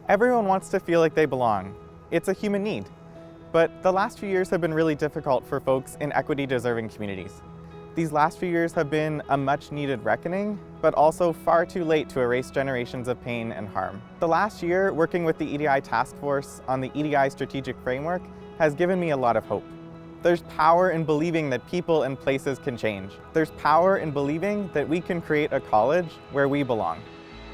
Everyone wants to feel like they belong. It's a human need. But the last few years have been really difficult for folks in equity-deserving communities. These last few years have been a much-needed reckoning, but also far too late to erase generations of pain and harm. The last year, working with the EDI Task Force on the EDI Strategic Framework has given me a lot of hope. There's power in believing that people and places can change. There's power in believing that we can create a college where we belong.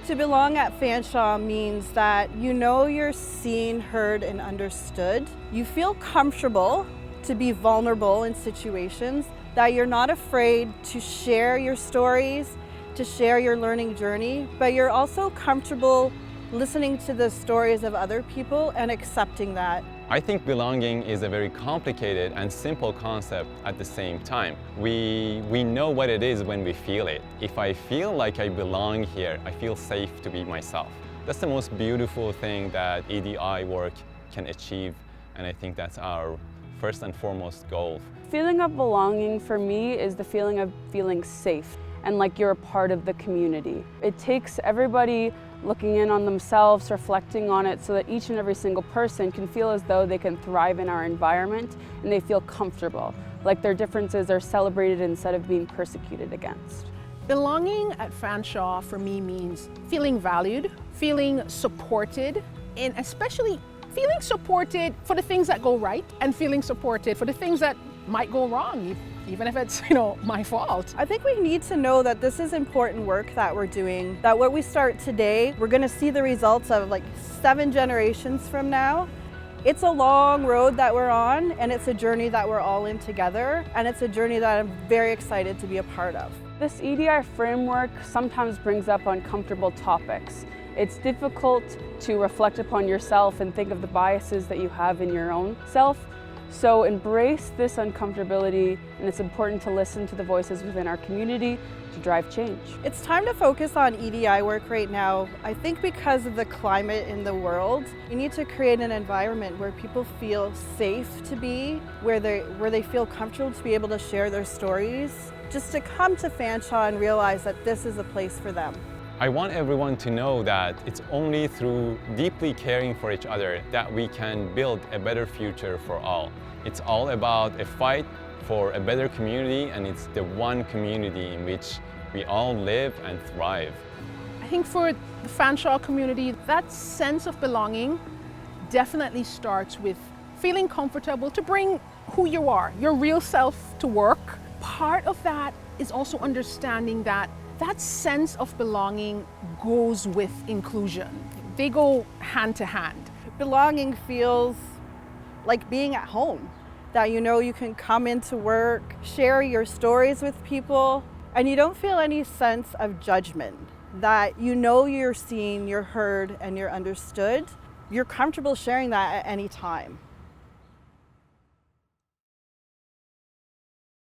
To belong at Fanshawe means that you know you're seen, heard, and understood. You feel comfortable to be vulnerable in situations, that you're not afraid to share your stories, to share your learning journey, but you're also comfortable listening to the stories of other people and accepting that. I think belonging is a very complicated and simple concept at the same time. We know what it is when we feel it. If I feel like I belong here, I feel safe to be myself. That's the most beautiful thing that EDI work can achieve, and I think that's our first and foremost goal. Feeling of belonging for me is the feeling of feeling safe and like you're a part of the community. It takes everybody looking in on themselves, reflecting on it, so that each and every single person can feel as though they can thrive in our environment and they feel comfortable, like their differences are celebrated instead of being persecuted against. Belonging at Fanshawe for me means feeling valued, feeling supported, and especially feeling supported for the things that go right and feeling supported for the things that might go wrong, even if it's, my fault. I think we need to know that this is important work that we're doing, that what we start today, we're gonna see the results of like 7 generations from now. It's a long road that we're on, and it's a journey that we're all in together, and it's a journey that I'm very excited to be a part of. This EDI framework sometimes brings up uncomfortable topics. It's difficult to reflect upon yourself and think of the biases that you have in your own self. So embrace this uncomfortability, and it's important to listen to the voices within our community to drive change. It's time to focus on EDI work right now. I think because of the climate in the world, we need to create an environment where people feel safe to be, where they feel comfortable to be able to share their stories, just to come to Fanshawe and realize that this is a place for them. I want everyone to know that it's only through deeply caring for each other that we can build a better future for all. It's all about a fight for a better community, and it's the one community in which we all live and thrive. I think for the Fanshawe community, that sense of belonging definitely starts with feeling comfortable to bring who you are, your real self to work. Part of that is also understanding that that sense of belonging goes with inclusion. They go hand to hand. Belonging feels like being at home, that you can come into work, share your stories with people, and you don't feel any sense of judgment, that you're seen, you're heard, and you're understood. You're comfortable sharing that at any time.